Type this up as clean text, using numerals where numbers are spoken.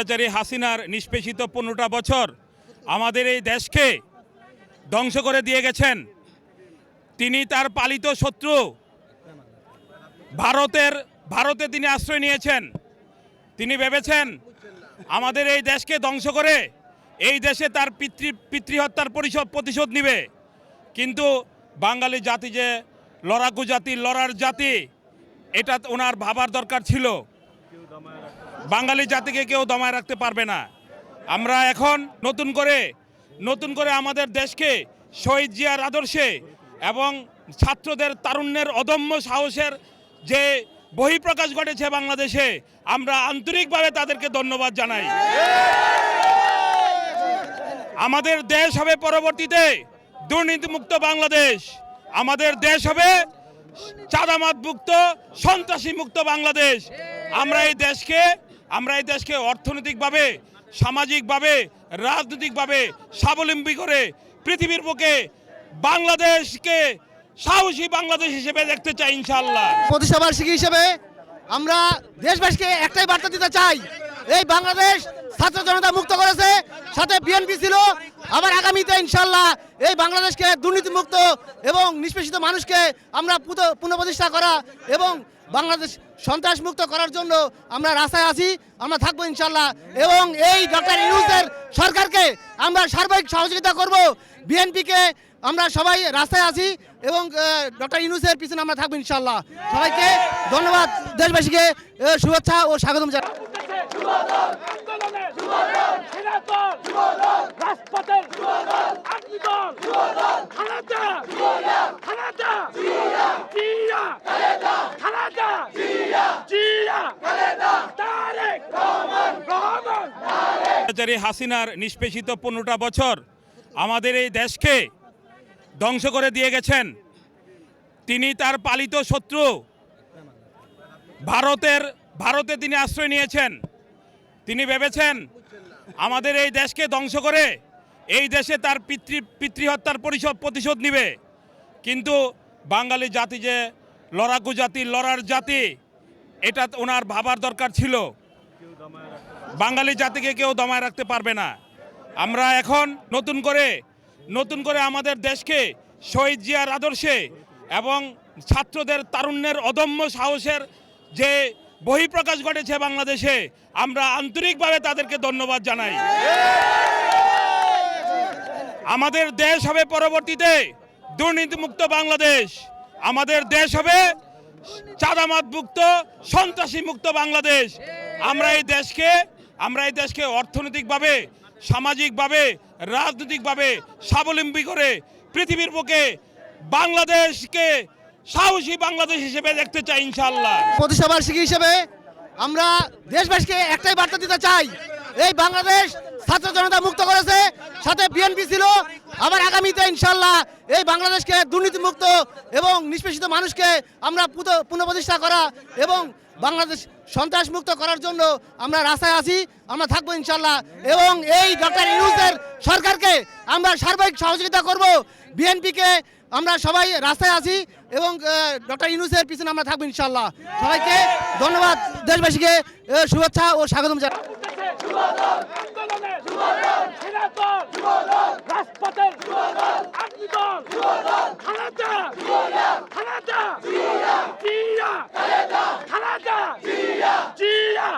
স্বৈরাচারী হাসিনার নিষ্পেষিত 15টা বছর আমাদের এই দেশকে ধ্বংস করে দিয়ে গেছেন। তিনি তার পালিত শত্রু ভারতে তিনি আশ্রয় নিয়েছেন। তিনি ভেবেছেন আমাদের এই দেশকে ধ্বংস করে এই দেশে তার পিতৃহত্যার প্রতিশোধ নিবে। কিন্তু বাঙালি জাতি যে লড়াকু জাতি, লড়ার জাতি, এটা ওনার ভাবার দরকার ছিল। বাঙালি জাতিকে কেউ দমায় রাখতে পারবে না। আমরা এখন নতুন করে আমাদের দেশকে শহীদ জিয়ার আদর্শে এবং ছাত্রদের তারুণ্যের অদম্য সাহসের যে বহিঃপ্রকাশ ঘটেছে বাংলাদেশে, আমরা আন্তরিকভাবে তাদেরকে ধন্যবাদ জানাই। আমাদের দেশ হবে পরবর্তীতে দুর্নীতিমুক্ত বাংলাদেশ। আমাদের দেশ হবে চাঁদাবাজ মুক্ত, সন্ত্রাসী মুক্ত বাংলাদেশ। আমরা এই দেশকে অর্থনৈতিকভাবে, সামাজিকভাবে, রাজনৈতিকভাবে স্বাবলম্বী করে পৃথিবীর বুকে বাংলাদেশকে সাহসী বাংলাদেশ হিসেবে দেখতে চাই ইনশাআল্লাহ। প্রতিষ্ঠাবার্ষিকী হিসেবে আমরা দেশবাসীকে একটাই বার্তা দিতে চাই, এই বাংলাদেশ ছাত্র জনতা মুক্ত করেছে, সাথে বিএনপি ছিল। আবার আগামীতে ইনশাআল্লাহ এই বাংলাদেশকে দুর্নীতিমুক্ত এবং নিষ্পেষিত মানুষকে আমরা পুনঃপ্রতিষ্ঠা করা এবং বাংলাদেশ সন্ত্রাস মুক্ত করার জন্য আমরা রাস্তায় আছি, আমরা থাকবো ইনশাআল্লাহ। এবং এই ডক্টর ইউনূসের সরকারকে আমরা সার্বিক সহযোগিতা করব। বিএনপিকে আমরা সবাই রাস্তায় আছি এবং ডক্টর ইউনূসের পিছনে আমরা থাকবো ইনশাআল্লাহ। সবাইকে ধন্যবাদ, দেশবাসীকে শুভেচ্ছা ও স্বাগতম জানাই। স্বৈরাচারী হাসিনার নিষ্পেষিত 15টা বছর আমাদের এই দেশকে ধ্বংস করে দিয়ে গেছেন। তিনি তার পালিত শত্রু ভারতে তিনি আশ্রয় নিয়েছেন। তিনি ভেবেছেন আমাদের এই দেশকে ধ্বংস করে এই দেশে তার পিতৃহত্যার প্রতিশোধ নিবে। কিন্তু বাঙালি জাতি যে লড়াকু জাতি, লড়ার জাতি, এটা ওনার ভাবার দরকার ছিল। বাঙালি জাতিকে কেউ দমায় রাখতে পারবে না। আমরা এখন নতুন করে আমাদের দেশকে শহীদ জিয়ার আদর্শে এবং ছাত্রদের তারুণ্যের অদম্য সাহসের যে বহিঃপ্রকাশ ঘটেছে বাংলাদেশে, আমরা আন্তরিকভাবে তাদেরকে ধন্যবাদ জানাই। আমাদের দেশ হবে পরবর্তীতে দুর্নীতিমুক্ত বাংলাদেশ। আমাদের দেশ হবে চাঁদাবাজ মুক্ত, সন্ত্রাসী মুক্ত বাংলাদেশ। আমরা এই দেশকে অর্থনৈতিকভাবে, সামাজিকভাবে, রাজনৈতিকভাবে স্বাবলম্বী করে পৃথিবীর বুকে বাংলাদেশকে সাহসী বাংলাদেশ হিসেবে দেখতে চাই ইনশাআল্লাহ। প্রতিষ্ঠাবার্ষিকী হিসেবে আমরা দেশবাসীকে একটাই বার্তা দিতে চাই, এই বাংলাদেশ ছাত্র জনতা মুক্ত করেছে, সাথে বিএনপি ছিল। আবার আগামীতে ইনশাআল্লাহ এই বাংলাদেশকে দুর্নীতিমুক্ত এবং নিষ্পেষিত মানুষকে আমরা পুনঃপ্রতিষ্ঠা করা এবং বাংলাদেশ সন্ত্রাস মুক্ত করার জন্য আমরা রাস্তায় আছি, আমরা থাকবো ইনশাআল্লাহ। এবং এই ডক্টর ইউনূসের সরকারকে আমরা সার্বিক সহযোগিতা করব। বিএনপিকে আমরা সবাই রাস্তায় আছি এবং ডক্টর ইউনূসের পিছনে আমরা থাকবো ইনশাআল্লাহ। সবাইকে ধন্যবাদ, দেশবাসীকে শুভেচ্ছা ও স্বাগতম জানাই। জিয়া